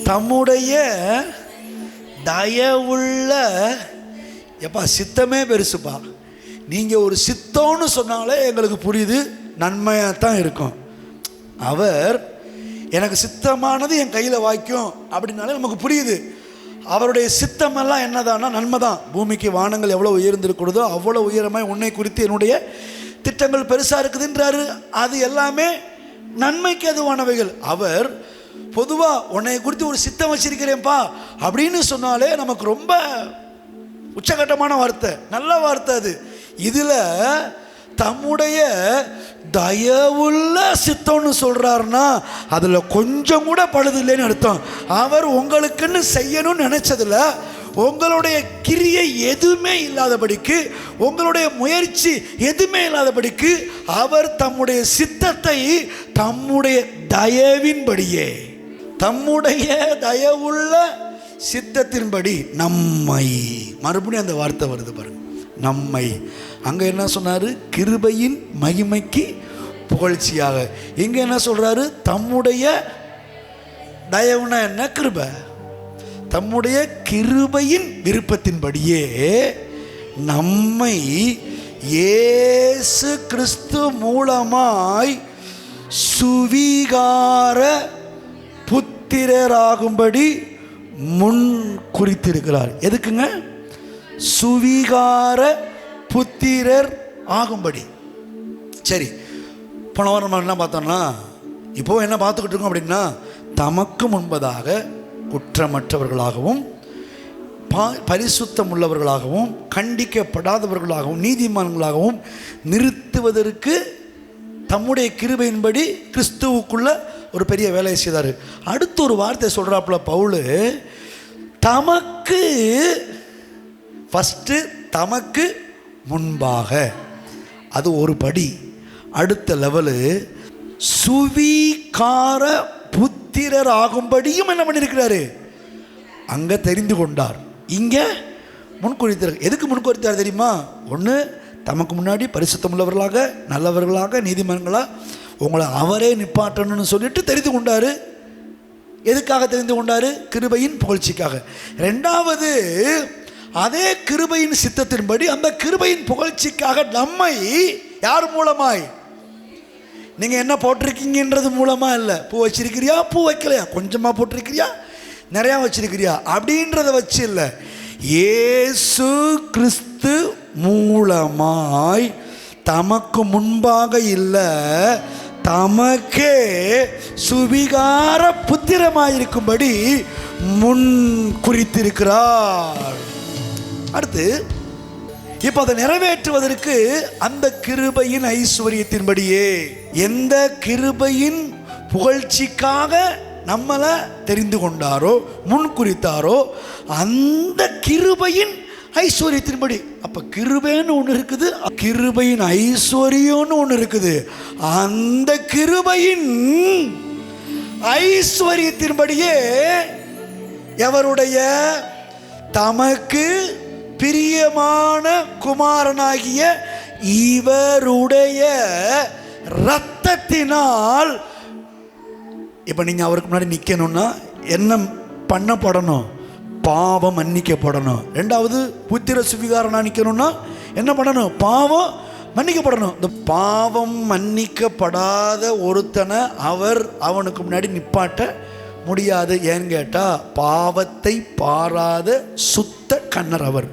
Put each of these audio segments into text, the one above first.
தம்முடைய தயவுள்ள எப்பா சித்தமே பெருசுப்பா. நீங்கள் ஒரு சித்தம்னு சொன்னாலே எங்களுக்கு புரியுது, நன்மையாக தான் இருக்கும். அவர் எனக்கு சித்தமானது என் கையில் வாய்க்கும் அப்படின்னாலே நமக்கு புரியுது. அவருடைய சித்தமெல்லாம் என்னதான்னா நன்மை தான். பூமிக்கு வானங்கள் எவ்வளோ உயர்ந்திருக்கிறதோ அவ்வளோ உயரமாக உன்னை குறித்து என்னுடைய திட்டங்கள் பெருசாக இருக்குதுன்றாரு. அது எல்லாமே நன்மைக்கு அதுவானவைகள். அவர் பொதுவாக உன்னை குறித்து ஒரு சித்தம் வச்சிருக்கிறேன்ப்பா அப்படின்னு சொன்னாலே நமக்கு ரொம்ப உச்சகட்டமான வார்த்தை, நல்ல வார்த்தை அது. இதில் தம்முடைய தயவுள்ள சித்தம்னு சொல்கிறாருன்னா அதில் கொஞ்சம் கூட பழுது இல்லைன்னு அர்த்தம். அவர் உங்களுக்குன்னு செய்யணும்னு நினச்சதில் உங்களுடைய கிரியை எதுவுமே இல்லாதபடிக்கு, உங்களுடைய முயற்சி எதுவுமே இல்லாதபடிக்கு அவர் தம்முடைய சித்தத்தை தம்முடைய தயவின்படியே, தம்முடைய தயவுள்ள சித்தத்தின்படி நம்மை, மறுபடியும் அந்த வார்த்தை வருது பாருங்க, நம்மை. அங்கே என்ன சொன்னார்? கிருபையின் மகிமைக்கு புகழ்ச்சியாக. இங்கே என்ன சொல்கிறாரு? தம்முடைய தயவுனா என்ன? கிருபை. தம்முடைய கிருபையின் விருப்பத்தின்படியே நம்மை இயேசு கிறிஸ்து மூலமாய் சுவீகார புத்திரராகும்படி முன் குறித்திருக்கிறார். எதுக்குங்க? சுவீகார புத்திரர் ஆகும்படி. சரி, போன வாரம் நம்ம என்ன பார்த்தோம்னா, இப்போ என்ன பார்த்துக்கிட்டு இருக்கோம் அப்படின்னா, தமக்கு முன்பதாக குற்றமற்றவர்களாகவும் பரிசுத்தம் உள்ளவர்களாகவும் கண்டிக்கப்படாதவர்களாகவும் நீதிமான்களாகவும் நிறுத்துவதற்கு தம்முடைய கிருபையின்படி கிறிஸ்துவுக்குள்ள ஒரு பெரிய வேலையை செய்தார். அடுத்து ஒரு வார்த்தை சொல்கிறாப்புல பவுல், தமக்கு ஃபஸ்ட்டு தமக்கு முன்பாக, அது ஒரு படி. அடுத்த லெவலு சுவீகார புத்திரர் ஆகும்படியும் என்ன பண்ணியிருக்கிறாரு? அங்கே தெரிந்து கொண்டார், இங்கே முன்குறித்தார். எதுக்கு முன்குறித்தார் தெரியுமா? ஒன்று, தமக்கு முன்னாடி பரிசுத்தம் உள்ளவர்களாக நல்லவர்களாக நீதிமன்றங்களாக உங்களை அவரே நிப்பாட்டணும்னு சொல்லிட்டு தெரிந்து கொண்டார். எதுக்காக தெரிந்து கொண்டார்? கிருபையின் புகழ்ச்சிக்காக. ரெண்டாவது, அதே கிருபையின் சித்தத்தின்படி அந்த கிருபையின் புகழ்ச்சிக்காக நம்மை யார் மூலமாய்? நீங்கள் என்ன போட்டிருக்கீங்கன்றது மூலமாக இல்லை. பூ வச்சிருக்கிறியா, பூ வைக்கலையா, கொஞ்சமாக போட்டிருக்கிறியா, நிறையா வச்சிருக்கிறியா அப்படின்றத வச்சு இல்லை, இயேசு கிறிஸ்து மூலமாய் தமக்கு முன்பாக இல்லை, தமக்கே சுவிகார புத்திரமாயிருக்கும்படி முன் குறித்திருக்கிறார். அடுத்து இப்போ அதை நிறைவேற்றுவதற்கு அந்த கிருபையின் ஐஸ்வர்யத்தின்படியே, எந்த கிருபையின் புகழ்ச்சிக்காக நம்மளை தெரிந்து கொண்டாரோ முன் குறித்தாரோ அந்த கிருபையின் ஐஸ்வர்யத்தின்படி. அப்போ கிருபைன்னு ஒன்று இருக்குது, கிருபையின் ஐஸ்வர்யம்னு ஒன்று இருக்குது. அந்த கிருபையின் ஐஸ்வர்யத்தின்படியே எவருடைய? தமக்கு பிரியமான குமாரனாகிய இவருடைய இரத்தத்தினால். இப்போ நீங்கள் அவருக்கு முன்னாடி நிற்கணும்னா என்ன பண்ணப்படணும்? பாவம் மன்னிக்கப்படணும். ரெண்டாவது, புத்திர சுவிகாரனாக நிற்கணும்னா என்ன பண்ணணும்? பாவம் மன்னிக்கப்படணும். இந்த பாவம் மன்னிக்கப்படாத ஒருத்தனை அவனுக்கு முன்னாடி நிப்பாட்ட முடியாது. ஏன்னு கேட்டால் பாவத்தை பாராத சுத்த கண்ணர் அவர்.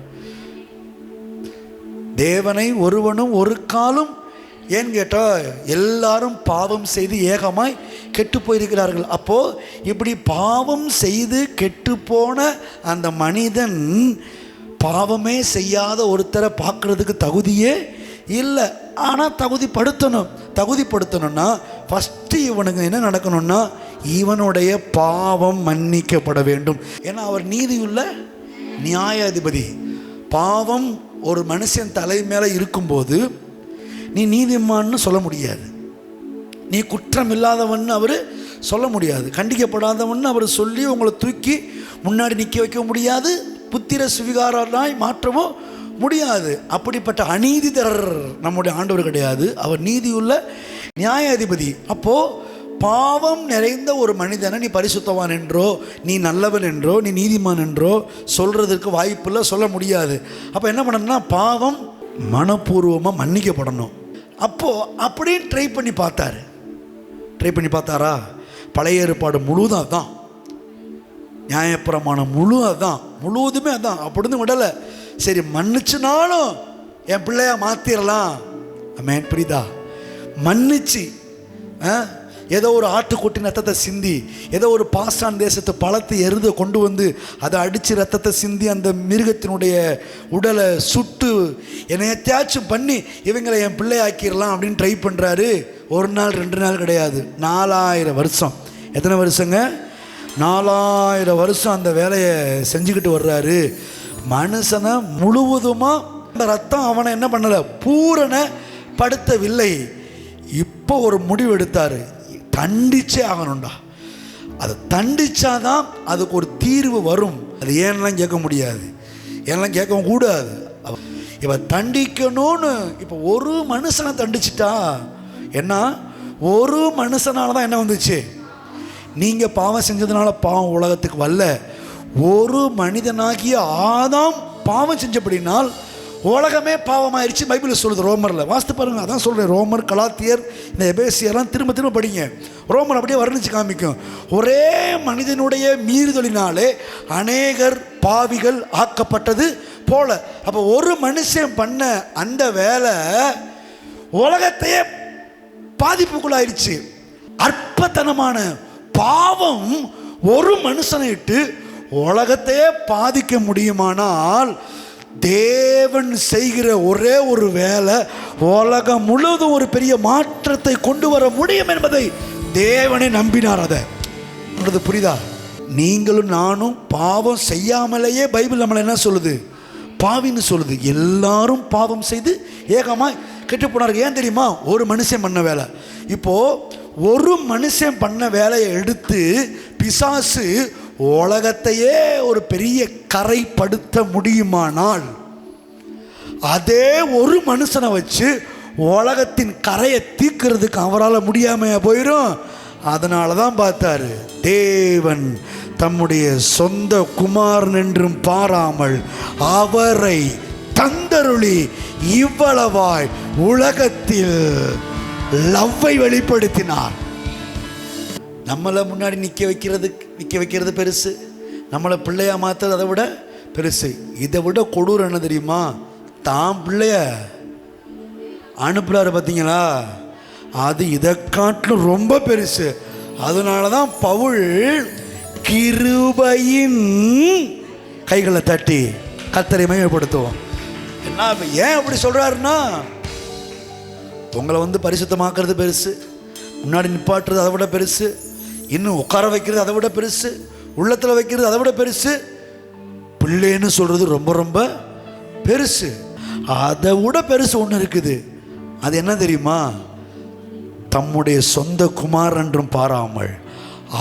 தேவனை ஒருவனும் ஒரு காலும், ஏன்னு கேட்டால் எல்லாரும் பாவம் செய்து ஏகமாய் கெட்டு போயிருக்கிறார்கள். அப்போது இப்படி பாவம் செய்து கெட்டு போன அந்த மனிதன் பாவமே செய்யாத ஒருத்தரை பார்க்குறதுக்கு தகுதியே இல்லை. ஆனால் தகுதிப்படுத்தணும்னா ஃபஸ்ட்டு இவனுக்கு என்ன நடக்கணும்னா, இவனுடைய பாவம் மன்னிக்கப்பட வேண்டும். ஏன்னா அவர் நீதியுள்ள நியாயாதிபதி. பாவம் ஒரு மனுஷன் தலை மேலே இருக்கும்போது நீ நீதிமான்னு சொல்ல முடியாது, நீ குற்றம் இல்லாதவன் அவர் சொல்ல முடியாது, கண்டிக்கப்படாதவன் அவர் சொல்லி உங்களை தூக்கி முன்னாடி நிற்க வைக்க முடியாது, புத்திர சுவிகாரனாய் மாற்றவும் முடியாது. அப்படிப்பட்ட அநீதிதரர் நம்முடைய ஆண்டவர் கிடையாது, அவர் நீதியுள்ள நியாயாதிபதி. அப்போது பாவம் நிறைந்த ஒரு மனிதனை நீ பரிசுத்தவான் என்றோ, நீ நல்லவன் என்றோ, நீ நீதிமான் என்றோ சொல்கிறதுக்கு வாய்ப்பில்லை, சொல்ல முடியாது. அப்போ என்ன பண்ணணும்னா, பாவம் மனப்பூர்வமாக மன்னிக்கப்படணும். அப்போது அப்படின்னு ட்ரை பண்ணி பார்த்தாரா? பழைய ஏற்பாடு முழுவதும் அதான், நியாயப்பிரமாணம் முழுவதுமே அதான். அப்படின்னு விடலை. சரி, மன்னிச்சுனாலும் என் பிள்ளையா மாற்றிடலாம். ஆமென். புரியுதா? மன்னிச்சு ஏதோ ஒரு ஆட்டுக்குட்டி ரத்தத்தை சிந்தி, ஏதோ ஒரு பாசான் தேசத்து பழத்தை எருத கொண்டு வந்து அதை அடித்து ரத்தத்தை சிந்தி அந்த மிருகத்தினுடைய உடலை சுட்டு என்னையாச்சும் பண்ணி இவங்களை என் பிள்ளை ஆக்கிடலாம் அப்படின்னு ட்ரை பண்ணுறாரு. ஒரு நாள் 2 நாள் கிடையாது, 4000 வருஷம். எத்தனை வருஷங்க? 4000 வருஷம் அந்த வேலையை செஞ்சுக்கிட்டு வர்றாரு. மனுஷனை முழுவதுமாக அந்த ரத்தம் அவனை என்ன பண்ணலை, பூரணப்படுத்தவில்லை. இப்போ ஒரு முடிவு எடுத்தார், தண்டிச்சே ஆகணும்டா. அதை தண்டிச்சாதான் அதுக்கு ஒரு தீர்வு வரும். அது ஏன்லாம் கேட்க முடியாது, ஏன்லாம் கேட்கவும் கூடாது. இவன் தண்டிக்கணும்னு இப்போ ஒரு மனுஷனை தண்டிச்சிட்டா என்ன, ஒரு மனுஷனால தான் என்ன வந்துச்சு, நீங்கள் பாவம் செஞ்சதுனால பாவம் உலகத்துக்கு வரல. ஒரு மனிதனாகிய ஆதாம் பாவம் செஞ்சபடினால் உலகமே பாவமாயிருச்சு. பைபிளில் சொல்லுது, ரோமரில் வாசித்து பாருங்கள். அதான் சொல்கிறேன், ரோமர், கலாத்தியர், இந்த எபேசியெல்லாம் திரும்ப படிங்க. ரோமர் அப்படியே வர்ணித்து காமிக்கும். ஒரே மனிதனுடைய மீறுதலினாலே அநேகர் பாவிகள் ஆக்கப்பட்டது போல. அப்போ ஒரு மனுஷன் பண்ண அந்த வேலை உலகத்தையே பாதிப்புக்குள்ளாயிருச்சு. அற்பத்தனமான பாவம் ஒரு மனுஷனை இட்டு உலகத்தையே பாதிக்க முடியுமானால், தேவன் செய்கிற ஒரே ஒரு வேலை உலகம் முழுவதும் ஒரு பெரிய மாற்றத்தை கொண்டு வர முடியும் என்பதை தேவனே நம்பினார். அதை புரியுதா? நீங்களும் நானும் பாவம் செய்யாமலேயே பைபிள் நம்மளை என்ன சொல்லுது, பாவின்னு சொல்லுது. எல்லாரும் பாவம் செய்து ஏகமாய் கெட்டு போனார்கள். ஏன் தெரியுமா? ஒரு மனுஷன் பண்ண வேலை. இப்போது ஒரு மனுஷன் பண்ண வேலையை எடுத்து பிசாசு உலகத்தையே ஒரு பெரிய கரைப்படுத்த முடியுமானால், அதே ஒரு மனுஷனை வச்சு உலகத்தின் கரையை தீர்க்கிறதுக்கு அவரால் முடியாமல் போயிடும். அதனால தான் பார்த்தாரு, தேவன் தம்முடைய சொந்த குமாரன் என்றும் பாராமல் அவரை தந்தருளி இவ்வளவாய் உலகத்தில் லவ்வை வெளிப்படுத்தினார். நம்மளை முன்னாடி நிற்க வைக்கிறது பெருசு, நம்மளை பிள்ளையா மாற்றுறது அதை விட பெருசு. இதை விட கொடூரம் என்ன தெரியுமா? தான் பிள்ளைய அனுப்புறாரு பார்த்தீங்களா, அது இதை காட்டிலும் ரொம்ப பெருசு. அதனால தான் பவுல் கிருபையின் கைகளை தட்டி கர்த்தரை மகிமைப்படுத்துவோம். என்ன ஏன் அப்படி சொல்கிறாருன்னா, உங்களை பரிசுத்தமாக்குறது பெருசு, முன்னாடி நிப்பாட்டுறது அதை விட பெருசு, இன்னும் உட்கார வைக்கிறது அதை விட பெருசு, உள்ளத்தில் வைக்கிறது அதை விட பெருசு, பிள்ளைன்னு சொல்கிறது ரொம்ப ரொம்ப பெருசு. அதை விட பெருசு ஒன்று இருக்குது. அது என்ன தெரியுமா? தம்முடைய சொந்த குமாரன் என்றும் பாராமல்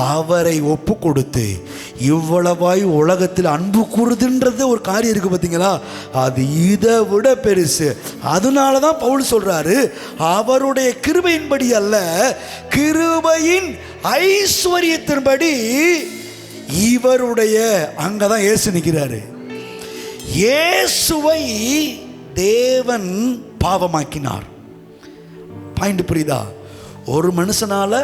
அவரை ஒப்பு கொடுத்து இவ்வளவாய் உலகத்தில் அன்பு கூறுதுன்றது ஒரு காரியம் இருக்குது பார்த்தீங்களா, அது இதை விட பெருசு. அதனால தான் பவுல் சொல்கிறாரு, அவருடைய கிருபையின்படி அல்ல, கிருபையின் ஐஸ்வர்யத்தின்படி இவருடைய, அங்கே தான் இயேசு நிற்கிறாரு. இயேசுவை தேவன் பாவமாக்கினார். பாயிண்ட் புரியுதா? ஒரு மனுஷனால்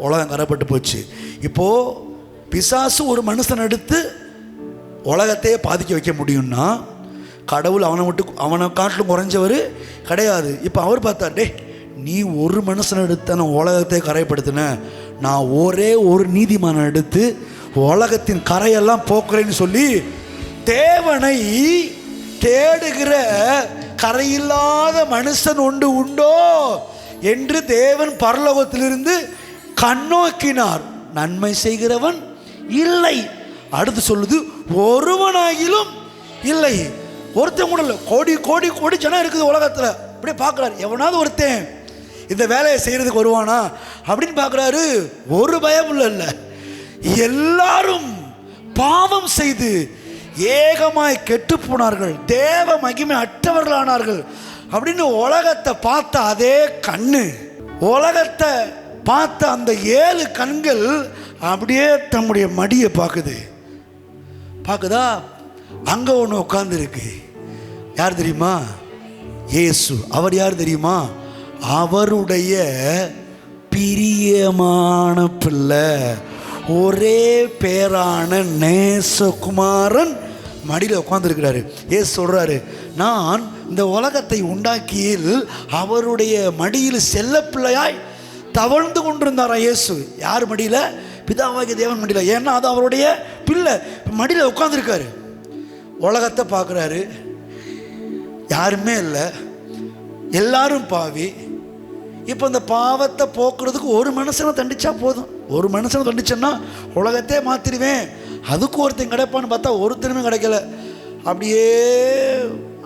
உலகம் கரப்பட்டு போச்சு. இப்போது பிசாசு ஒரு மனுஷன் எடுத்து உலகத்தையே பாதிக்க வைக்க முடியும்னா, கடவுள் அவனை காட்டிலும் குறைஞ்சவர் கிடையாது. இப்போ அவர் பார்த்தார், டே நீ ஒரு மனுஷனை எடுத்து நான் உலகத்தையே கரைப்படுத்தின, நான் ஒரே ஒரு நீதிமானை எடுத்து உலகத்தின் கரையெல்லாம் போக்குறேன்னு சொல்லி தேவனை தேடுகிற கரையில்லாத மனுஷன் உண்டோ என்று தேவன் பரலோகத்திலிருந்து கண்ணோக்கினார். நன்மை செய்கிறவன் இல்லை. அடுத்து சொல்லுது, ஒருவனாகிலும் இல்லை. ஒருத்தன் கூட இல்லை. கோடி கோடி கோடி ஜனம் இருக்குது உலகத்தில். அப்படியே பார்க்குறாரு, எவனாவது ஒருத்தன் இந்த வேலையை செய்கிறதுக்கு வருவானா அப்படின்னு பார்க்குறாரு. ஒரு பயம் இல்லை. எல்லாரும் பாவம் செய்து ஏகமாய் கெட்டு போனார்கள், தேவ மகிமை அற்றவர்களானார்கள் அப்படின்னு உலகத்தை பார்த்த அதே கண்ணு, உலகத்தை பார்த்த அந்த 7 கண்கள் அப்படியே தம்முடைய மடியை பார்க்குதா. அங்கே ஒன்று உட்கார்ந்துருக்கு. யார் தெரியுமா? இயேசு. அவர் யார் தெரியுமா? அவருடைய பிரியமான பிள்ளை, ஒரே பேரான நேசகுமாரன் மடியில் உட்காந்துருக்கிறாரு. ஏசு சொல்கிறாரு, நான் இந்த உலகத்தை உண்டாக்கியில் அவருடைய மடியில் செல்ல பிள்ளையாய் தவழ்ந்து கொண்டிருந்தாராம் இயேசு. யார் மடியில்? பிதாவாகிய தேவன் மடியில். ஏன்னா அது அவருடைய பிள்ளை. மடியில் உட்காந்துருக்காரு. உலகத்தை பார்க்குறாரு. யாருமே இல்லை, எல்லாரும் பாவி. இப்போ இந்த பாவத்தை போக்குறதுக்கு ஒரு மனுஷனை தண்டிச்சா போதும். ஒரு மனுஷனை தண்டிச்சேன்னா உலகத்தையே மாற்றிடுவேன். அதுக்கு ஒருத்தன் கிடைப்பான்னு பார்த்தா ஒருத்தனுமே கிடைக்கல. அப்படியே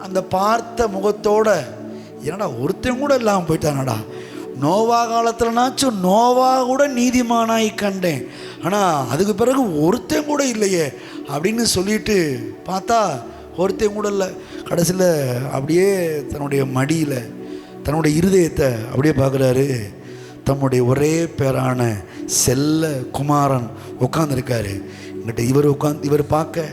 அந்த பார்த்த முகத்தோட, ஏன்னா ஒருத்தன் கூட இல்லாமல் போயிட்டானடா. நோவா காலத்தில்னாச்சும் நோவா கூட நீதிமானாய் கண்டேன், ஆனால் அதுக்கு பிறகு ஒருத்தன் கூட இல்லையே அப்படின்னு சொல்லிட்டு பார்த்தா ஒருத்தன் கூட இல்லை. கடைசியில் அப்படியே தன்னுடைய மடியில் தன்னுடைய இருதயத்தை அப்படியே பார்க்குறாரு. தம்முடைய ஒரே பேரான செல்ல குமாரன் உட்காந்துருக்காரு. இங்கிட்ட இவர் பார்க்க,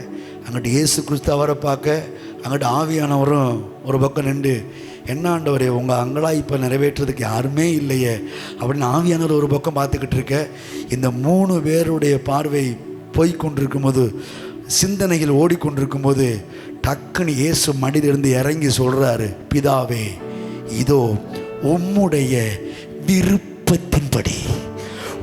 அங்கிட்ட இயேசு கிறிஸ்து அவரை பார்க்க, அங்கிட்ட ஆவியானவரும் ஒரு பக்கம் நின்று, என்ன ஆண்டவரே உங்கள் அங்கலாய்ப்பை நிறைவேற்றுறதுக்கு யாருமே இல்லையே அப்படின்னு ஆவியானவர் ஒரு பக்கம் பார்த்துக்கிட்டு இருக்க. இந்த 3 பேருடைய பார்வை போய்கொண்டிருக்கும்போது, சிந்தனைகள் ஓடிக்கொண்டிருக்கும்போது, டக்குன்னு இயேசு மடியிலிருந்து இறங்கி சொல்கிறாரு, பிதாவே, இதோ உம்முடைய விருப்பத்தின்படி,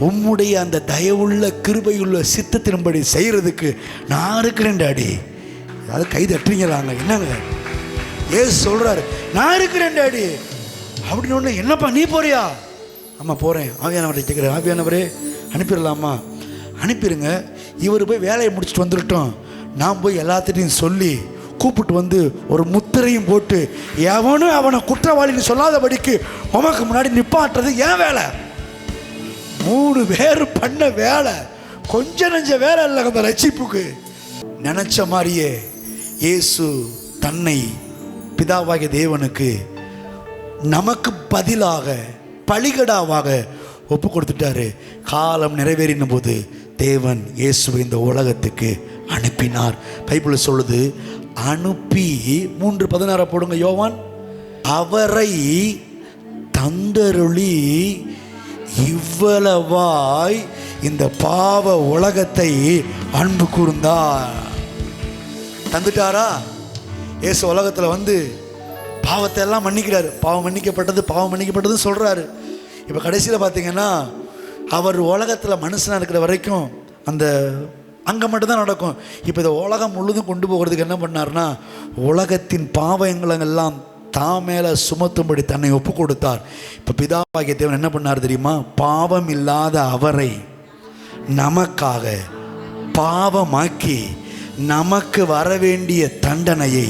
உம்முடைய அந்த தயவுள்ள கிருபையுள்ள சித்தத்தின்படி செய்கிறதுக்கு நான் இருக்கிறேன் டாடி. அதாவது கை தட்டுறீங்களாங்க, என்னங்க? ஏசு சொல்கிறாரு, நான் இருக்கிறேன் டாடி அப்படின்னு. ஒன்று, என்னப்பா நீ போறியா? ஆமாம் போகிறேன். ஆவியானவரை கேட்குறேன், ஆவியானவரே அனுப்பிடலாமா? அனுப்பிடுங்க. இவர் போய் வேலையை முடிச்சுட்டு வந்துட்டோம், நான் போய் எல்லாத்திட்டையும் சொல்லி கூப்பிட்டு வந்து ஒரு முத்திரையும் போட்டு எவனும் அவனை குற்றவாளின்னு சொல்லாதபடிக்கு உமக்கு முன்னாடி நிப்பாட்டுறது ஏன் வேலை. 3 பேர் பண்ண வேலை கொஞ்சம் நெஞ்ச வேலை இல்லை. அந்த ரட்சிப்புக்கு நினச்ச மாதிரியே இயேசு தன்னை பிதாவாகிய தேவனுக்கு நமக்கு பதிலாக பலிகடாவாக ஒப்பு கொடுத்துட்டாரு. காலம் நிறைவேறின போது தேவன் இயேசுவை இந்த உலகத்துக்கு அனுப்பினார். பைபிள் சொல்லுது, அனுப்பி 3:16 போடுங்க யோவான். அவரை தந்தருளி இவ்வளவாய் இந்த பாவ உலகத்தை அன்பு கூர்ந்தார். தந்துட்டாரா? இயேசு உலகத்தில் வந்து பாவத்தை எல்லாம் மன்னிக்கிறாரு. பாவம் மன்னிக்கப்பட்டது சொல்கிறாரு. இப்போ கடைசியில் பார்த்தீங்கன்னா, அவர் உலகத்தில் மனுஷனாக இருக்கிற வரைக்கும் அந்த அங்கே மட்டும்தான் நடக்கும். இப்போ இந்த உலகம் முழுதும் கொண்டு போகிறதுக்கு என்ன பண்ணார்னா, உலகத்தின் பாவங்களெல்லாம் தான் மேலே சுமத்தும்படி தன்னை ஒப்பு கொடுத்தார். இப்போ பிதாவாகிய தேவன் என்ன பண்ணார் தெரியுமா? பாவம் இல்லாத அவரை நமக்காக பாவமாக்கி நமக்கு வரவேண்டிய தண்டனையை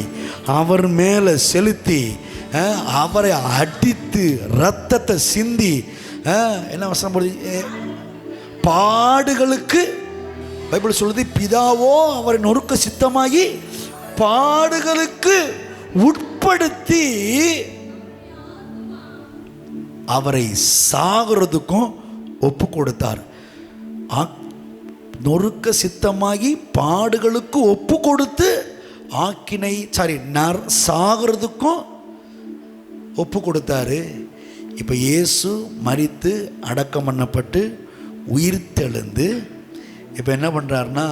அவர் மேலே செலுத்தி, அவரை அடித்து இரத்தத்தை சிந்தி, என்ன வசனம் போடுது, பாடுகளுக்கு, பைபிள் சொல்லுது, பிதாவோ அவரை நொறுக்க சித்தமாகி பாடுகளுக்கு உட்படுத்தி அவரை சாகிறதுக்கும் ஒப்பு கொடுத்தார். நொறுக்க சித்தமாகி பாடுகளுக்கு ஒப்பு கொடுத்து சாகிறதுக்கும் ஒப்பு கொடுத்தாரு. இப்போ இயேசு மரித்து அடக்கம் பண்ணப்பட்டு உயிர்த்தெழுந்து இப்போ என்ன பண்ணுறாருன்னா,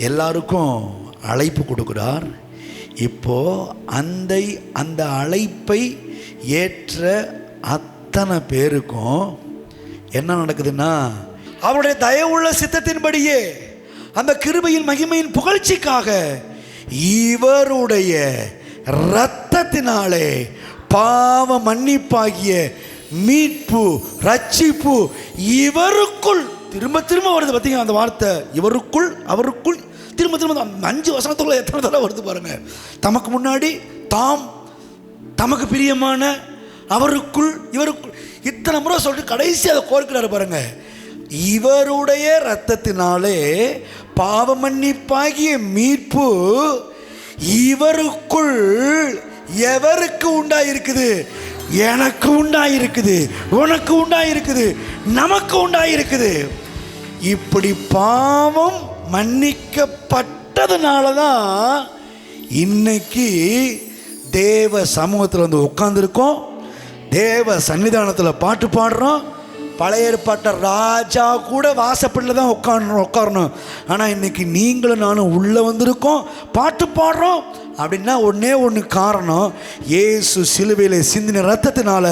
எல்லாருக்கும் அழைப்பு கொடுக்குறார். இப்போது அந்த அழைப்பை ஏற்ற அத்தனை பேருக்கும் என்ன நடக்குதுன்னா, அவருடைய தயவுள்ள சித்தத்தின்படியே அந்த கிருபையின் மகிமையின் புகழ்ச்சிக்காக இவருடைய இரத்தத்தினாலே பாவ மன்னிப்பாகிய மீட்பு ரட்சிப்பு இவருக்குள், திரும்ப திரும்ப வருது பார்த்தீங்கன்னா அந்த வார்த்தை, இவருக்குள் அவருக்குள், திரும்ப திரும்ப 5 வசனத்துக்குள்ள எத்தனை தடவை வருது பாருங்க. தமக்கு முன்னாடி தமக்கு பிரியமான அவருக்குள் இவருக்குள், இத்தனை முறை சொல்லிட்டு கடைசி அதை கோர்க்கிறாரு பாருங்க. இவருடைய இரத்தத்தினாலே பாவ மன்னிப்பாகிய மீட்பு இவருக்குள் எவருக்கு உண்டாயிருக்குது? எனக்கு உண்டாயிருக்குது, உனக்கு உண்டாயிருக்குது, நமக்கு உண்டாயிருக்குது. இப்படி பாவம் மன்னிக்கப்பட்டதுனால தான் இன்னைக்கு தேவ சமூகத்தில் வந்து உட்கார்ந்துருக்கோம், தேவ சன்னிதானத்தில் பாட்டு பாடுறோம். பழைய ஏற்பாட்ட ராஜா கூட வாசப்படியில் தான் உட்காரணும். ஆனால் இன்னைக்கு நீங்களும் நானும் உள்ளே வந்திருக்கோம், பாட்டு பாடுறோம். அப்படின்னா ஒன்று காரணம், இயேசு சிலுவையில் சிந்தின ரத்தத்தினால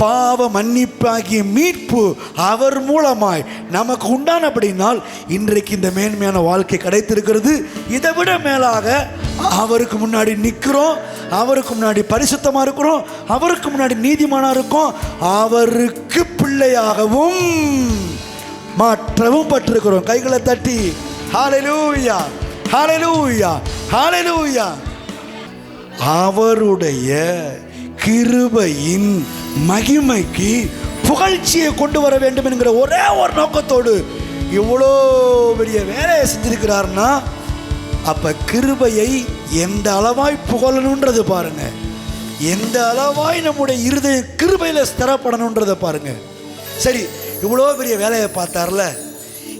பாவ மன்னிப்பாகிய மீட்பு அவர் மூலமாய் நமக்கு உண்டானபடினால் இன்றைக்கு இந்த மேன்மையான வாழ்க்கை கிடைத்திருக்கிறது. இதை விட மேலாக அவருக்கு முன்னாடி நிற்கிறோம், அவருக்கு முன்னாடி பரிசுத்தமாக இருக்கிறோம், அவருக்கு முன்னாடி நீதிமானாக இருக்கோம், அவருக்கு பிள்ளையாகவும் மாற்றவும் பட்டிருக்கிறோம். கைகளை தட்டி ஹல்லேலூயா, ஹல்லேலூயா, ஹல்லேலூயா. அவருடைய கிருபையின் மகிமைக்கு புகழ்ச்சியை கொண்டு வர வேண்டும் என்கிற ஒரே ஒரு நோக்கத்தோடு இவ்வளோ பெரிய வேலையை செஞ்சிருக்கிறார்னா, அப்ப கிருபையை எந்த அளவாய் புகழணுன்றது பாருங்க, எந்த அளவாய் நம்முடைய இருதய கிருபையில ஸ்திரப்படணுன்றதை பாருங்க. சரி, இவ்வளோ பெரிய வேலையை பார்த்தார்ல,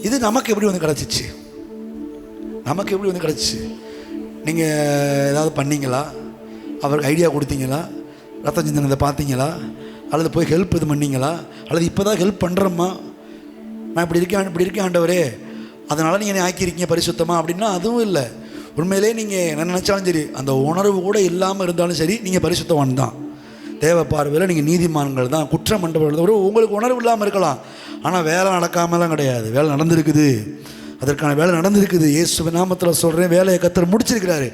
இது நமக்கு எப்படி வந்து கிடச்சிச்சு? நமக்கு எப்படி வந்து கிடச்சிச்சு? நீங்கள் ஏதாவது பண்ணீங்களா? அவருக்கு ஐடியா கொடுத்தீங்களா? ரத்தம் சிந்தனத்தை பார்த்தீங்களா? அல்லது போய் ஹெல்ப் இது பண்ணீங்களா? அல்லது இப்போ தான் ஹெல்ப் பண்ணுறோம்மா, நான் இப்படி இருக்கேன் ஆண்டவரே, அதனால் நீங்கள் என்னை ஆக்கியிருக்கீங்க பரிசுத்தமாக அப்படின்னா அதுவும் இல்லை. உண்மையிலே நீங்கள் என்ன நினச்சாலும் சரி, அந்த உணர்வு கூட இல்லாமல் இருந்தாலும் சரி, நீங்கள் பரிசுத்தவான் தான். தேவ பார்வையில் நீங்கள் நீதிமான்கள் தான். குற்றம் பண்ணுறவர்கள் உங்களுக்கு உணர்வு இல்லாமல் இருக்கலாம், ஆனால் வேலை நடக்காமலாம் கிடையாது. வேலை நடந்திருக்குது, அதற்கான வேலை நடந்திருக்குது. இயேசுவின் நாமத்தில் சொல்கிறேன், வேலையை கர்த்தர் முடிச்சிருக்கிறாரு.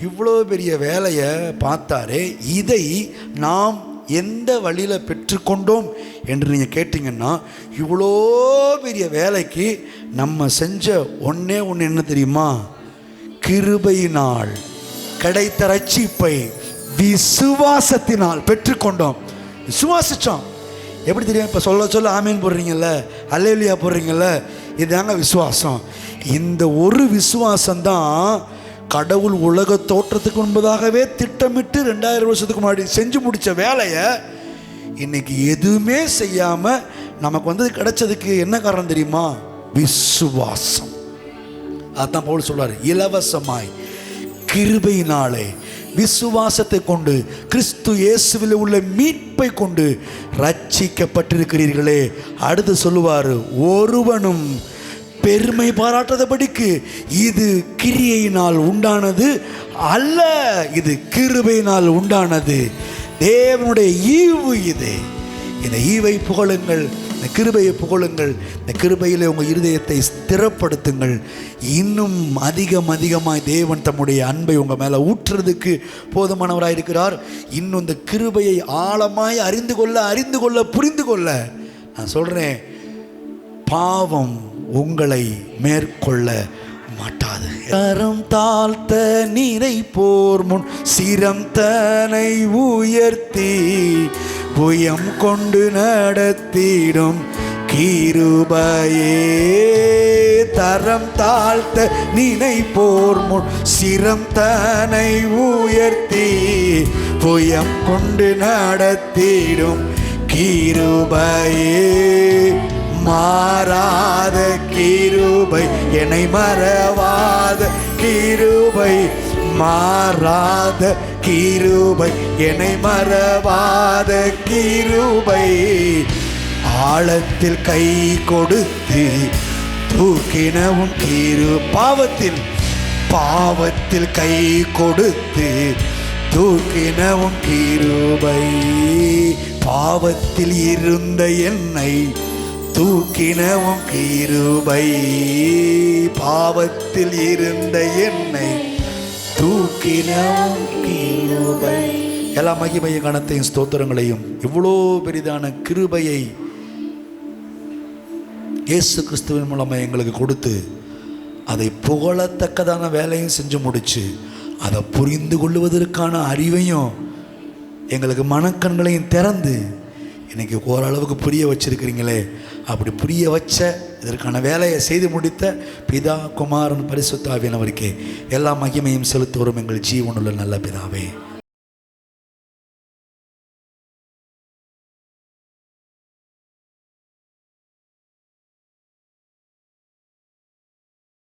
இவ்வளோ பெரிய வேலையை பார்த்தாரே, இதை நாம் எந்த வழியில் பெற்றுக்கொண்டோம் என்று நீங்கள் கேட்டிங்கன்னா, இவ்வளோ பெரிய வேலைக்கு நம்ம செஞ்ச ஒன்று என்ன தெரியுமா? கிருபையினால் கிடைத்த ரட்சிப்பை விசுவாசத்தினால் பெற்றுக்கொண்டோம். விசுவாசித்தோம். எப்படி தெரியும்? இப்போ சொல்ல ஆமீன் போடுறீங்கல்ல, அல்லேலூயா போடுறீங்கல்ல, இதுதாங்க விசுவாசம். இந்த ஒரு விசுவாசம்தான் கடவுள் உலக தோற்றத்துக்கு முன்பதாகவே திட்டமிட்டு 2000 வருஷத்துக்கு முன்னாடி செஞ்சு முடித்த வேலையை இன்னைக்கு எதுவுமே செய்யாமல் நமக்கு வந்து கிடைச்சதுக்கு என்ன காரணம் தெரியுமா? விசுவாசம். அதான் பவுல் சொல்றாரு, இலவசமாய் கிருபையினாலே விசுவாசத்தை கொண்டு கிறிஸ்து இயேசுவில் உள்ள மீட்பை கொண்டு ரட்சிக்கப்பட்டிருக்கிறீர்களே. அடுத்து சொல்லுவார், ஒருவனும் பெருமை பாராட்டாதபடிக்கு இது கிரியையினால் உண்டானது அல்ல, இது கிருபையினால் உண்டானது. தேவனுடைய ஈவு இது. இந்த ஈவை புகழுங்கள், இந்த கிருபையை புகழுங்கள். இந்த கிருபையில் உங்கள் இருதயத்தை ஸ்திரப்படுத்துங்கள். இன்னும் அதிகமாய் தேவன் தம்முடைய அன்பை உங்கள் மேலே ஊற்றுறதுக்கு போதுமானவராக இருக்கிறார். இன்னும் இந்த கிருபையை ஆழமாய் அறிந்து கொள்ள புரிந்து கொள்ள நான் சொல்கிறேன், பாவம் உங்களை மேற்கொள்ள மாட்டாது. கரம் தாழ்த்த நினைப்போர் முன் சிரம் தனை உயர்த்தி புயம் கொண்டு நடத்திடும் கிருபையே. தரம் தாழ்த்த நினைப்போர் முன் சிரம் தனை உயர்த்தி புயம் கொண்டு நடத்திடும் கிருபையே. மாறாத கிருபை, என்னை மறவாத கிருபை, மாறாத கிருபை, என்னை மறவாத கிருபை. ஆழத்தில் கை கொடுத்து தூக்கினவும் பாவத்தில் கை கொடுத்து தூக்கினவும் கிருபை. பாவத்தில் இருந்த என்னை தூக்கினவும் கிருபை. பாவத்தில் இருந்த என்னை தூக்கினவும் கிருபை. எல்லா மகிமையும் கனத்தையும் ஸ்தோத்திரங்களையும் இவ்வளோ பெரிதான கிருபையை இயேசு கிறிஸ்துவின் மூலமாக எங்களுக்கு கொடுத்து அதை புகழத்தக்கதான வேலையும் செஞ்சு முடிச்சு அதை புரிந்து கொள்வதற்கான அறிவையும் எங்களுக்கு மனக்கண்களையும் திறந்து இன்னைக்கு ஓரளவுக்கு புரிய வச்சிருக்கிறீங்களே. அப்படி புரிய வச்ச இதற்கான வேலையை செய்து முடித்த பிதா, குமாரன், பரிசுத்த ஆவியானவருக்கே எல்லா மகிமையும் செலுத்துவோரும் எங்கள் ஜீவனுள்ள நல்ல பிதாவே.